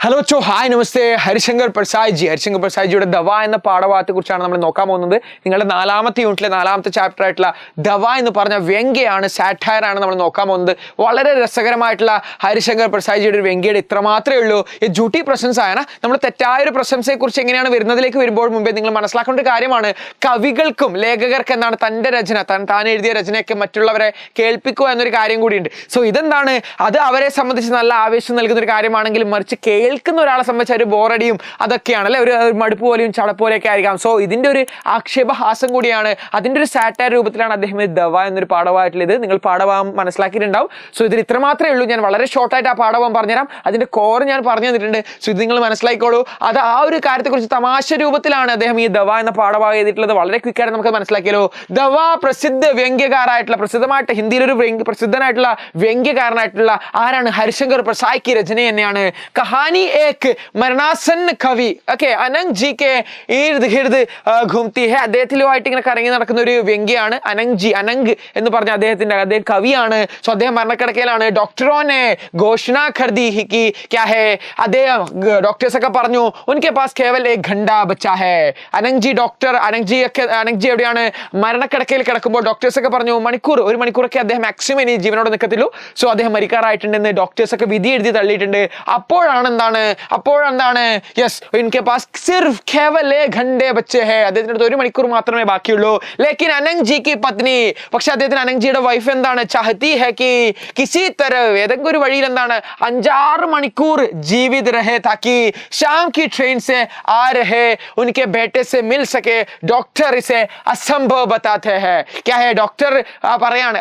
Hello ചോ hi നമസ്തേ. ഹരിശങ്കർ പ്രസാദ് ജിയുടെ ദവ എന്ന പാഠഭാഗത്തെ കുറിച്ചാണ് നമ്മൾ നോക്കാൻ പോകുന്നത്. നിങ്ങളുടെ 4ാമത്തെ യൂണിറ്റിലെ 4ാമത്തെ ചാപ്റ്റർ ആയിട്ടുള്ള ദവ എന്ന് പറഞ്ഞ വ്യംഗ്യമാണ്, സാറ്റയർ ആണ് നമ്മൾ നോക്കാൻ പോകുന്നത്. വളരെ രസകരമായിട്ടുള്ള ഹരിശങ്കർ പ്രസാദ് ജിയുടെ ഒരു വ്യംഗ്യയുടെ ഇത്ര മാത്രമേ ഉള്ളൂ. ഈ ജൂട്ടി പ്രശംസയാണ്. നമ്മൾ തെറ്റായ ഒരു പ്രശംസയെ കുറിച്ച് എങ്ങനെയാണ് വരുന്നതിലേക്ക് വരുമ്പോൾ മുമ്പേ നിങ്ങൾ മനസ്സിലാക്കേണ്ട ഒരു കാര്യമാണ്, കവികൾക്കും ലേഖകർക്ക് എന്താണ് തൻ്റെ രചന, താൻ എഴുതിയ രചനയൊക്കെ മറ്റുള്ളവരെ കേൾപ്പിക്കുക എന്നൊരു കാര്യം കൂടിയുണ്ട്. സോ ഇതെന്താണ്, അത് അവരെ സംബന്ധിച്ച് നല്ല ആവേശം നൽകുന്ന ഒരു കാര്യമാണെങ്കിലും മറിച്ച് കേൾക്കുന്ന ഒരാളെ സംബന്ധിച്ച് ഒരു ബോറടിയും അതൊക്കെയാണ് അല്ലെ, ഒരു മടുപ്പ് പോലെയും ചടപ്പ് പോലെയൊക്കെ ആയിരിക്കാം. സോ ഇതിന്റെ ഒരു ആക്ഷേപഹാസം കൂടിയാണ്, അതിന്റെ ഒരു സാറ്റയർ രൂപത്തിലാണ് അദ്ദേഹം ദവ എന്നൊരു പാഠഭാഗത്തിലേത്. നിങ്ങൾ പാഠഭാഗം മനസ്സിലാക്കിയിട്ടുണ്ടാവും. സോ ഇതിൽ ഇത്ര മാത്രമേ ഉള്ളൂ. ഞാൻ വളരെ ഷോർട്ടായിട്ട് ആ പാഠഭാഗം പറഞ്ഞുതരാം. അതിന്റെ കോർ ഞാൻ പറഞ്ഞു തന്നിട്ടുണ്ട്. സോ ഇത് നിങ്ങൾ മനസ്സിലാക്കിക്കോളൂ. അത് ആ ഒരു കാര്യത്തെക്കുറിച്ച് തമാശ രൂപത്തിലാണ് അദ്ദേഹം ഈ ദവ എന്ന പാഠഭാഗം എഴുതിയിട്ടുള്ളത്. വളരെ ക്വിക്കായിട്ട് നമുക്ക് മനസ്സിലാക്കിയല്ലോ. ദവ പ്രസിദ്ധ വ്യംഗ്യകാരായിട്ടുള്ള, പ്രസിദ്ധമായിട്ട് ഹിന്ദിയിലൊരു പ്രസിദ്ധനായിട്ടുള്ള വ്യംഗ്യകാരനായിട്ടുള്ള ആരാണ്? ഹരിശങ്കർ പ്രസാദ് की രചന തന്നെയാണ്. കഹാനി एक മരണാസന്ന കവി അനങ് ജി കെ ഈർദ് ഹിർദ് ഘൂംതി ഹെ. അദ്ദേഹത്തിലുമായിട്ട് ഇങ്ങനെ കറങ്ങി നടക്കുന്ന ഒരു വ്യംഗ്യയാണ് അനങ് എന്ന് പറഞ്ഞ അദ്ദേഹം കവിയാണ്. സോ അദ്ദേഹം മരണക്കിടക്കയിലാണ്. ഡോക്ടറോനെ ഘോഷണ കർദി ഹി ക്യാ ഹെ. അദ്ദേഹം ഡോക്ടേഴ്സ് ഒക്കെ പറഞ്ഞു ഉൻകെ പാസ് കേവൽ एक घंटा बचा है. അനങ് ജി എവിടെയാണ്? മരണക്കിടക്കയിൽ കിടക്കുമ്പോൾ ഡോക്ടേഴ്സ് ഒക്കെ പറഞ്ഞു ഒരു മണിക്കൂറൊക്കെ അദ്ദേഹം മാക്സിമം ഇനി ജീവനോട് നിൽക്കത്തുള്ളൂ. സോ അദ്ദേഹം മരിക്കാറായിട്ടുണ്ടെന്ന് ഡോക്ടേഴ്സ് ഒക്കെ വിധി എഴുതി തള്ളിയിട്ടുണ്ട്. അപ്പോഴെന്താണ് യെസ് ഇൻകെ പാസ് സിർഫ് കേവൽ एक घंटे बचे हैं. അദ്ദേഹത്തിന്റെ അടുത്ത് 1 മണിക്കൂർ മാത്രമേ ബാക്കിയുള്ളൂ. ലേക്കിൻ അനങ് ജി की പത്നി, പക്ഷെ അദ്ദേഹത്തിന് അനങ് ജിയുടെ വൈഫ് എന്താണ്? ചാഹത്തി ഹെ കി കിസി തരഹ്, ഏതെങ്കിലും ഒരു വഴിയിൽ എന്താണ് 5-6 മണിക്കൂർ ജീവിത് രഹേ താക്കി शाम की ट्रेन से आ रहे उनके बेटे से मिल सके. ഡോക്ടർ ഇസെ അസംഭവ് ബതാത്തെ ഹെ. ക്യാ ഹെ? ഡോക്ടർ പറയാണ്,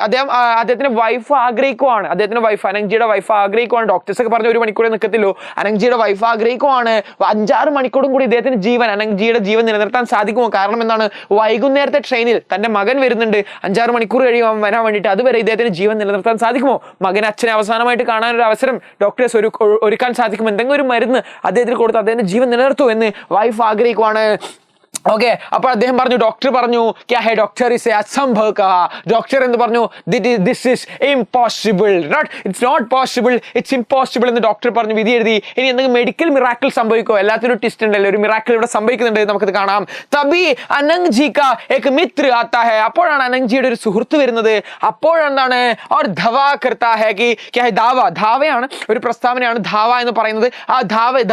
അദ്ദേഹത്തിന്റെ വൈഫ് ആഗ്രഹിക്കുവാണ്, അദ്ദേഹത്തിന്റെ വൈഫ് അനങ് ജിയുടെ വൈഫ് ആഗ്രഹിക്കുവാണ്. ഡോക്ടേഴ്സ് ഒക്കെ പറഞ്ഞ 1 മണിക്കൂറേ നിൽക്കത്തുള്ളൂ. അനങ് ജിയുടെ വൈഫ് ആഗ്രഹിക്കുവാണ് 5-6 മണിക്കൂറും കൂടി ഇദ്ദേഹത്തിന് അനങ് ജിയുടെ ജീവൻ നിലനിർത്താൻ സാധിക്കുമോ? കാരണം എന്താണ്, വൈകുന്നേരത്തെ ട്രെയിനിൽ തന്റെ മകൻ വരുന്നുണ്ട്. 5-6 മണിക്കൂർ കഴിയും വരാൻ വേണ്ടിയിട്ട്. അതുവരെ ഇദ്ദേഹത്തിന് ജീവൻ നിലനിർത്താൻ സാധിക്കുമോ? മകൻ അച്ഛനെ അവസാനമായിട്ട് കാണാൻ ഒരു അവസരം ഡോക്ടേഴ്സ് ഒരുക്കാൻ സാധിക്കും. എന്തെങ്കിലും ഒരു മരുന്ന് അദ്ദേഹത്തിന് കൊടുത്ത് അദ്ദേഹത്തിന്റെ ജീവൻ നിലനിർത്തൂ എന്ന് വൈഫ് ആഗ്രഹിക്കുവാണ്. ഓക്കെ, അപ്പോൾ അദ്ദേഹം പറഞ്ഞു, ഡോക്ടർ പറഞ്ഞു ക്യാ ഹെ? ഡോക്ടർ ഇസ് അസംഭവ് കഹാ. ഡോക്ടർ എന്ന് പറഞ്ഞു this is impossible, it's not possible, it's impossible എന്ന് ഡോക്ടർ പറഞ്ഞു, വിധി എഴുതി. ഇനി എന്തെങ്കിലും മെഡിക്കൽ മിറാക്കിൾ സംഭവിക്കോ? എല്ലാത്തിനും ട്വിസ്റ്റ് ഉണ്ടല്ലോ, ഒരു മിറാക്കിൾ ഇവിടെ സംഭവിക്കുന്നുണ്ട്, നമുക്കത് കാണാം. തബി അനങ് ജി കാ ഏക് മിത്ര ആത്താ ഹെ. അപ്പോഴാണ് അനങ് ജിയുടെ ഒരു സുഹൃത്ത് വരുന്നത്. അപ്പോഴെന്താണ് और ധവാ കർത്താ ഹെ കി ക്യാ ഹെ? ധാവയാണ്, ഒരു പ്രസ്താവനയാണ് ധാവ എന്ന് പറയുന്നത്. ആ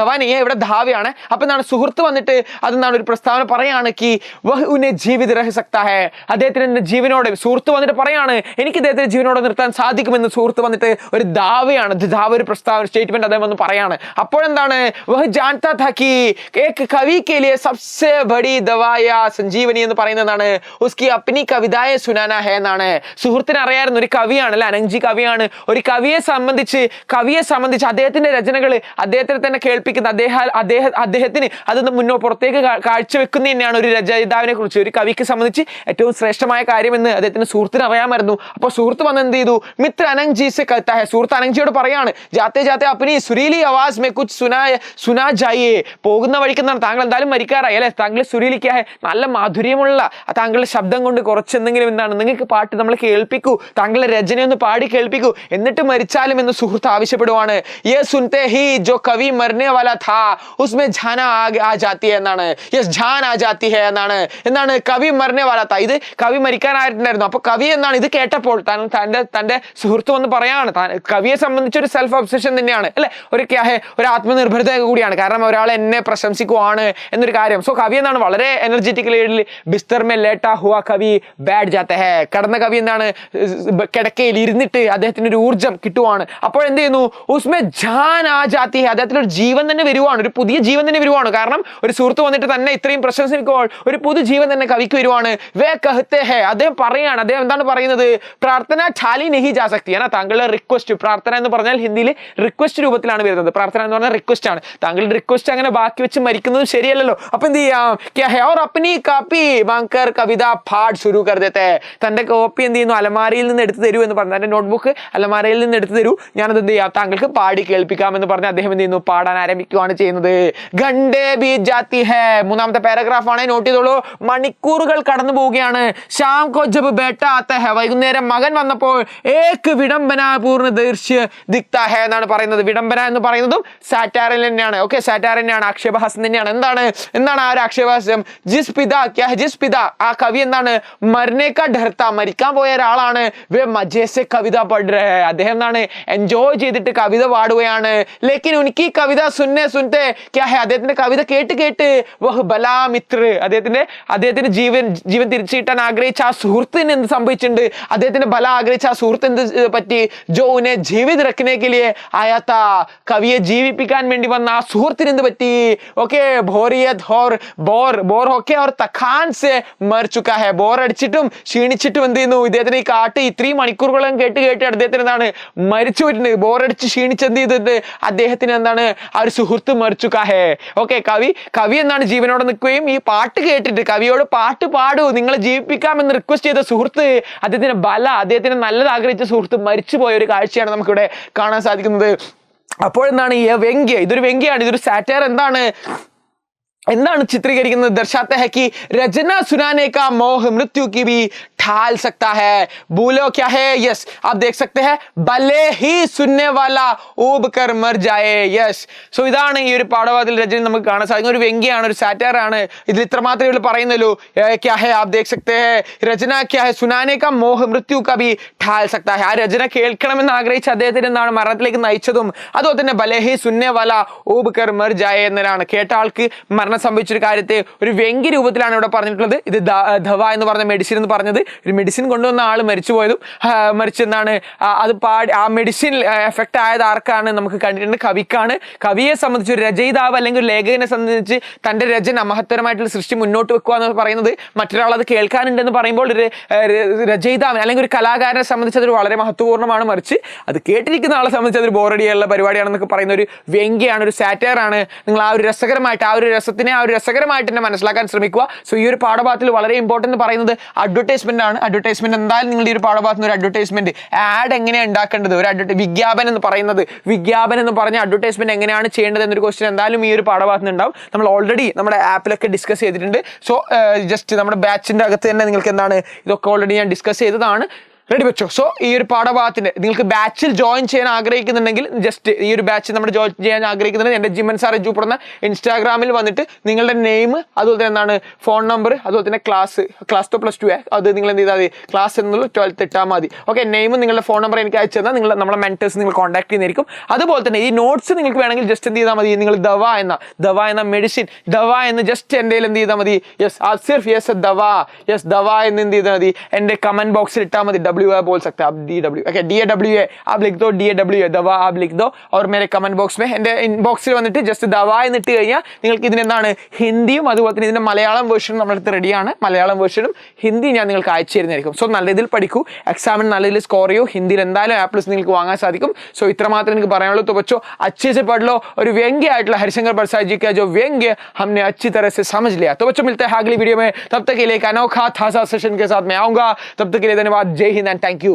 ധവാനെ ഇവിടെ ധാവയാണ്. അപ്പൊ എന്താണ്, സുഹൃത്ത് വന്നിട്ട് അതെന്താണ് ഒരു പ്രസ്താവന പറയാണ് കി വഹ് ഉന്നെ ജീവിത് രഹ സക്താ ഹെ. അദ്ദേഹത്തിന് ജീവനോടെ, സുഹൃത്ത് വന്നിട്ട് പറയാണ് എനിക്ക് ഇദ്ദേഹത്തിന് ജീവനോടെ നിർത്താൻ സാധിക്കുമെന്ന് സുഹൃത്ത് വന്നിട്ട് ഒരു ധാവയാണ്, ധാവ ഒരു പ്രസ്താവന സ്റ്റേറ്റ്മെന്റ് അദ്ദേഹം വന്ന് പറയാണ്. അപ്പോഴെന്താണ്, വഹ് ജാൻതാ താ കി ഏക് കവി കെ ലിയെ സബ്സെ ബഡി ദവായ സഞ്ജീവനി എന്ന് പറയുന്നതാണ് ഉസ്കി അപ്നി കവിതായെ സുനാന ഹെ എന്നാണ്. സുഹൃത്തിന് അറിയായിരുന്നു ഒരു കവിയാണ് അല്ലെ, അനങ് ജി കവിയാണ്. ഒരു കവിയെ സംബന്ധിച്ച് അദ്ദേഹത്തിന്റെ രചനകൾ അദ്ദേഹത്തിന് തന്നെ കേൾപ്പിക്കുന്ന, അദ്ദേഹത്തിന് അതൊന്ന് പുറത്തേക്ക് കാഴ്ചവെക്കുന്ന തന്നെയാണ് ഒരു രചയിതാവിനെ കുറിച്ച്, ഒരു കവിക്ക് സംബന്ധിച്ച് ഏറ്റവും ശ്രേഷ്ഠമായ കാര്യമെന്ന് അദ്ദേഹത്തിന് സുഹൃത്തിന് അറിയാമായിരുന്നു. അപ്പോൾ സുഹൃത്ത് വന്ന് എന്ത് ചെയ്തു? മിത്ര അനങ് ജി സെ കഹ്താ ഹെ. സുഹൃത്ത് അനങ് ജിയോട് പറയാണ്, ജാത്തെ ജാത്തെ അപ്നി സുരീലി ആവാസ് മേ കുച്ച് സുനാ ജായേ. പോകുന്ന വഴിക്കെന്താണ്, താങ്കൾ എന്തായാലും മരിക്കാറായി അല്ലെ, താങ്കൾ സുരീലിക്കാ ഹെ, നല്ല മാധുര്യമുള്ള താങ്കളുടെ ശബ്ദം കൊണ്ട് കുറച്ചെന്തെങ്കിലും എന്താണ് നിങ്ങൾക്ക് പാട്ട് നമ്മൾ കേൾപ്പിക്കൂ, താങ്കളുടെ രചനയൊന്ന് പാടി കേൾപ്പിക്കൂ, എന്നിട്ട് മരിച്ചാലും എന്ന് സുഹൃത്ത് ആവശ്യപ്പെടുവാണ്. യേ സുൻതേ ഹി ജോ കവി മർനെ വാല ഥാ ഉസ്മേ ഝാന ആ ജാത്തി എന്നാണ്. യെസ്, ഝാൻ ആ ജാത്തി ഹെ എന്നാണ് കവി മർനെ വാല ഥാ. ഇത് കവി മരിക്കാനായിട്ടുണ്ടായിരുന്നു. അപ്പൊ കവി എന്നാണ് ഇത് കേട്ടപ്പോൾ തന്റെ സുഹൃത്ത് വന്ന് പറയാണ്, കവിയെ സംബന്ധിച്ച് ഒരു സെൽഫ് ഒബ്സഷൻ തന്നെയാണ് അല്ലെ, ഒരു ആത്മനിർഭരത കൂടിയാണ്. കാരണം ഒരാൾ എന്നെ പ്രശംസിക്കുവാണ് എന്നൊരു കാര്യം. സോ കവി എന്നാണ് വളരെ എനർജറ്റിക്കലി ബിസ്തർ മേ ലേട്ടാ ഹുവാ കവി ബാഡ് ജാത്തെ ഹെ. കടന്ന കവി എന്താണ്, കിടക്കയിൽ ഇരുന്നിട്ട് അദ്ദേഹത്തിന് ഒരു ഊർജ്ജം കിട്ടുവാണ്. അപ്പോൾ എന്ത് ചെയ്യുന്നു, ഉസ്മേ ജാൻ ആ ജാത്തി ഹെ. അദ്ദേഹത്തിന് ഒരു ജീവൻ തന്നെ വരുവാണ്, ഒരു പുതിയ ജീവൻ തന്നെ വരുവാണ്. കാരണം ഒരു സുഹൃത്ത് വന്നിട്ട് തന്നെ ഇത്രയും പ്രശംസിക്കുമ്പോൾ ഒരു പുതു ജീവൻ തന്നെ കവിക്ക് വരുവാണ്. വേ കഹത്തെ ഹെ. അദ്ദേഹം പറയാണ്, അദ്ദേഹം എന്താണ് പറയുന്നത്? പ്രാർത്ഥന ഠാലി നഹി ജാ സക്തി ആണ്. താങ്കളുടെ റിക്വസ്റ്റ്, പ്രാർത്ഥന എന്ന് പറഞ്ഞാൽ ഹിന്ദിയിൽ റിക്വസ്റ്റ് രൂപത്തിലാണ് വരുന്നത്. പ്രാർത്ഥന എന്ന് പറഞ്ഞാൽ റിക്വസ്റ്റ് ആണ്. താങ്കളുടെ റിക്വസ്റ്റ് അങ്ങനെ ബാക്കി വെച്ച് മരിക്കുന്നത് ശരിയല്ലല്ലോ. അപ്പൊ എന്ത് ചെയ്യാം, ക്യാ ഹെ और अपनी कापी मांगकर कविता पाठ शुरू कर देते हैं. തന്റെ കോപ്പി എന്ത് ചെയ്യുന്നു, അലമാരയിൽ നിന്ന് എടുത്തു തരൂ എന്ന് പറഞ്ഞു, തന്റെ നോട്ട്ബുക്ക് അലമാരയിൽ നിന്ന് എടുത്തു തരൂ, ഞാനത് എന്ത് ചെയ്യാം, താങ്കൾക്ക് പാടി കേൾപ്പിക്കാം എന്ന് പറഞ്ഞ് അദ്ദേഹം എന്ത് ചെയ്യുന്നു, പാടാൻ ആരംഭിക്കുകയാണ് ചെയ്യുന്നത്. ഘണ്ടേ ബീജ് ജാത്തി ഹെ. 3ാമത്തെ പാരഗ്രാഫ് പാരഗ്രാഫാണ്, നോട്ട് ചെയ്തോളൂ. മണിക്കൂറുകൾ കടന്നു പോവുകയാണ്. ശ്യാം കോ ജബ് ബേട്ട ആത്ത ഹെ, വൈകുന്നേരം മകൻ വന്നപ്പോൾ ഏക് വിഡംബനാപൂർണ്ണ ദൃശ്യ ദിക്താ ഹെ എന്നാണ് പറയുന്നത്. വിഡംബന എന്ന് പറയുന്നതും സാറ്റാറിൽ തന്നെയാണ്. ഓക്കെ, സാറ്റാറിൽ തന്നെയാണ്, ആക്ഷേപഹാസ്യം തന്നെയാണ്. എന്താണ് ആ ഒരു ആക്ഷേപഹാസ്യം? ജിസ് പിതാ ക്യാ ജിസ് പിതാ, ആ കവി എന്താണ്? മരനേക്കാ ഡർത്ത, മരിക്കാൻ പോയ ഒരാളാണ്. വേ മജേസെ കവിത പഠ രഹേ, അദ്ദേഹം എന്താണ്? എൻജോയ് ചെയ്തിട്ട് കവിത പാടുകയാണ്. ലേക്കിൻ ഉനിക്ക് കവിത സുന്നത്തെ ക്യാ ഹെ, അദ്ദേഹത്തിന്റെ കവിത കേട്ട് വഹ് ബലാ മിത്ര, അദ്ദേഹത്തിന്റെ ജീവൻ തിരിച്ചു കിട്ടാൻ ആഗ്രഹിച്ച ആ സുഹൃത്തിന് എന്ത് സംഭവിച്ചിട്ടുണ്ട്? അദ്ദേഹത്തിന്റെ ബല ആഗ്രഹിച്ച ആ സുഹൃത്ത് എന്ത് പറ്റി? ജോ ഉനെ ജീവിത് രഖ്നെ കെ ലിയെ ആയാ താ, കവിയെ ജീവിപ്പിക്കാൻ വേണ്ടി വന്ന ആ സുഹൃത്തിന് എന്ത് പറ്റി? ഓക്കെ, ബോറിയത് और बोर होके और तखान से मर चुका है. ബോർ അടിച്ചിട്ടും ക്ഷീണിച്ചിട്ടും എന്ത് ചെയ്യുന്നു? ഇദ്ദേഹത്തിന് ഈ കാട്ട് ഇത്രയും മണിക്കൂറുകളും കേട്ട് അദ്ദേഹത്തിന് എന്താണ്? മരിച്ചു പോയിട്ടുണ്ട്. ബോറടിച്ച് ക്ഷീണിച്ച് എന്ത് ചെയ്തിട്ട് അദ്ദേഹത്തിന് എന്താണ്? ആ ഒരു സുഹൃത്ത് മരിച്ചു കാഹേ. ഓക്കെ, കവി എന്താണ്? ജീവനോടെ നിൽക്കുകയും ഈ പാട്ട് കേട്ടിട്ട് കവിയോട് പാട്ട് പാടൂ, നിങ്ങളെ ജീവിപ്പിക്കാമെന്ന് റിക്വസ്റ്റ് ചെയ്ത സുഹൃത്ത്, അദ്ദേഹത്തിന് നല്ലത് ആഗ്രഹിച്ച സുഹൃത്ത് മരിച്ചുപോയ ഒരു കാഴ്ചയാണ് നമുക്കിവിടെ കാണാൻ സാധിക്കുന്നത്. അപ്പോൾ എന്താണ് ഈ വ്യംഗ്യ? ഇതൊരു വ്യംഗ്യമാണ്, ഇതൊരു സാറ്റയർ. എന്താണ് ചിത്രീകരിക്കുന്നത്? ദർശാത്ത है कि रचना सुनाने का मोह मृत्यु की भी ढाल सकता है. बोलो क्या है? यस, आप देख सकते हैं, भले ही सुनने वाला ऊब कर मर जाए. യെസ്, സോ ഇതാണ് ഈ ഒരു പാഠഭാഗത്തിൽ രചന നമുക്ക് കാണാൻ സാധിക്കുന്ന ഒരു വ്യംഗ്യമാണ്, ഒരു സാറ്റയർ ആണ്. ഇതിൽ ഇത്ര മാത്രമേ ഉള്ളൂ പറയുന്നല്ലോ. क्या है आप देख सकते हैं, രചന क्या है सुनाने का मोह मृत्यु का भी ढाल सकता है. ആ രചന കേൾക്കണമെന്ന് ആഗ്രഹിച്ച അദ്ദേഹത്തിന് എന്താണ്? മരണത്തിലേക്ക് നയിച്ചതും. അതുപോലെ തന്നെ ഭലേ ഹി സുന്നേ വാല ഊബ് കർ മർ ജായേ എന്നതാണ്, കേട്ട ആൾക്ക് മരണം സംഭവിച്ചൊരു കാര്യത്തെ ഒരു വ്യംഗ്യ രൂപത്തിലാണ് ഇവിടെ പറഞ്ഞിട്ടുള്ളത്. ഇത് ധവ എന്ന് പറഞ്ഞ മെഡിസിൻ എന്ന് പറഞ്ഞത്, ഒരു മെഡിസിൻ കൊണ്ടുവന്ന ആൾ മരിച്ചുപോയതും മരിച്ചെന്നാണ്. അത് ആ മെഡിസിൻ എഫക്റ്റ് ആയത് ആർക്കാണ്? നമുക്ക് കണ്ടിട്ടുണ്ട്, കവിക്കാണ്. കവിയെ സംബന്ധിച്ച് ഒരു രചയിതാവ് അല്ലെങ്കിൽ ഒരു ലേഖകനെ സംബന്ധിച്ച് തന്റെ രചന, മഹത്തരമായിട്ടുള്ള സൃഷ്ടി മുന്നോട്ട് വെക്കുക എന്ന് പറയുന്നത്, മറ്റൊരാൾ അത് കേൾക്കാനുണ്ടെന്ന് പറയുമ്പോൾ ഒരു രചയിതാവ് അല്ലെങ്കിൽ ഒരു കലാകാരനെ സംബന്ധിച്ച് അതൊരു വളരെ മഹത്വപൂർണ്ണമാണ്. മറിച്ച് അത് കേട്ടിരിക്കുന്ന ആളെ സംബന്ധിച്ച് അതൊരു ബോറടിയുള്ള പരിപാടിയാണെന്നൊക്കെ പറയുന്ന ഒരു വ്യംഗ്യമാണ്, ഒരു സാറ്റയർ ആണ്. നിങ്ങൾ ആ ഒരു രസകരമായിട്ട്, ആ ഒരു രസകരമായിട്ട് തന്നെ മനസ്സിലാക്കാൻ ശ്രമിക്കുക. സോ ഈ ഒരു പാഠഭാഗത്തിൽ വളരെ ഇമ്പോർട്ടൻ്റ് എന്ന് പറയുന്നത് അഡ്വർടൈസ്മെന്റ് ആണ്. അഡ്വർടൈസ്മെന്റ് എന്തായാലും നിങ്ങൾ ഈ ഒരു പാഠഭാഗത്ത് ഒരു അഡ്വർടൈസ്മെന്റ് ആഡ് എങ്ങനെയാണ് ഉണ്ടാക്കേണ്ടത്, ഒരു വിജ്ഞാപനം എന്ന് പറഞ്ഞ അഡ്വർടൈസ്മെന്റ് എങ്ങനെയാണ് ചെയ്യേണ്ടത് എന്നൊരു ക്വസ്റ്റ്യൻ എന്തായാലും ഈ ഒരു പാഠഭാഗത്ത് ഉണ്ടാവും. നമ്മൾ ഓൾറെഡി നമ്മുടെ ആപ്പിലൊക്കെ ഡിസ്കസ് ചെയ്തിട്ടുണ്ട്. സോ ജസ്റ്റ് നമ്മുടെ ബാച്ചിന്റെ അകത്ത് തന്നെ നിങ്ങൾക്ക് എന്താണ് ഇതൊക്കെ ഓൾറെഡി ഞാൻ ഡിസ്കസ് ചെയ്തതാണ്. റെഡി വെച്ചോ. സോ ഈ ഒരു പാഠഭാഗത്തിന് നിങ്ങൾക്ക് ബാച്ചിൽ ജോയിൻ ചെയ്യാൻ ആഗ്രഹിക്കുന്നുണ്ടെങ്കിൽ, ജസ്റ്റ് ഈ ഒരു ബാച്ചിൽ നമ്മൾ ജോയിൻ ചെയ്യാൻ ആഗ്രഹിക്കുന്നുണ്ടെങ്കിൽ എൻ്റെ ജിമ്മൻ സാർ എജുപ്പെടുന്ന ഇൻസ്റ്റാഗ്രാമിൽ വന്നിട്ട് നിങ്ങളുടെ നെയിം, അതുപോലെ തന്നെ എന്താണ് ഫോൺ നമ്പർ, അതുപോലെ തന്നെ ക്ലാസ് +2 അത് നിങ്ങൾ എന്ത് ചെയ്താൽ മതി, ക്ലാസ് എന്നുള്ള 12th ഇട്ടാൽ മതി. ഓക്കെ, നെയിമും നിങ്ങളുടെ ഫോൺ നമ്പർ എനിക്ക് അയച്ചു തന്നാൽ നമ്മളെ മെന്റേഴ്സ് നിങ്ങൾ കോൺടാക്ട് ചെയ്യുന്നതായിരിക്കും. അതുപോലെ തന്നെ ഈ നോട്ട്സ് നിങ്ങൾക്ക് വേണമെങ്കിൽ ജസ്റ്റ് എന്ത് ചെയ്താൽ മതി, നിങ്ങൾ ദവ എന്ന മെഡിസിൻ, ദവ എന്ന് ജസ്റ്റ് എൻ്റെ എന്ത് ചെയ്താൽ മതി. യെസ്, ആ സിർഫ് യെസ് ദവ എന്ന് എന്ത് ചെയ്താൽ മതി, എൻ്റെ കമന്റ് ബോക്സിൽ ഇട്ടാൽ മതി. WA बोल सकते हैं आप, DW. ओके, DAWA आप लिख दो, DAWA दवा आप लिख दो और मेरे कमेंट बॉक्स में എൻ്റെ ഇൻബോക്സിൽ വന്നിട്ട് ജസ്റ്റ് ദവ എന്നിട്ട് കഴിഞ്ഞാൽ നിങ്ങൾക്ക് ഇതിനെന്താണ് ഹിന്ദിയും അതുപോലെ തന്നെ ഇതിൻ്റെ മലയാളം വേർഷനും നമ്മളടുത്ത് റെഡിയാണ്. മലയാളം വേർഷനും ഹിന്ദി ഞാൻ നിങ്ങൾക്ക് അയച്ചു തരുന്നതായിരിക്കും. സോ നല്ല രീതിയിൽ പഠിക്കൂ, എക്സാമിന് നല്ല രീതിയിൽ സ്കോർ ചെയ്യൂ. ഹിന്ദിയിൽ എന്തായാലും A+ നിങ്ങൾക്ക് വാങ്ങാൻ സാധിക്കും. സോ ഇത്ര മാത്രമേ എനിക്ക് പറയാനുള്ളൂ. तो बच्चों अच्छे से पढ़ लो और व्यंग्य आइटला हरिशंकर प्रसाद जी का जो व्यंग्य हमने अच्छी तरह से समझ लिया. तो बच्चों मिलते हैं अगली वीडियो में, तब तक के लिए एक अनोखा ताजा सेशन के साथ मैं आऊंगा. तब तक के लिए धन्यवाद. जय हिंद एंड थैंक यू.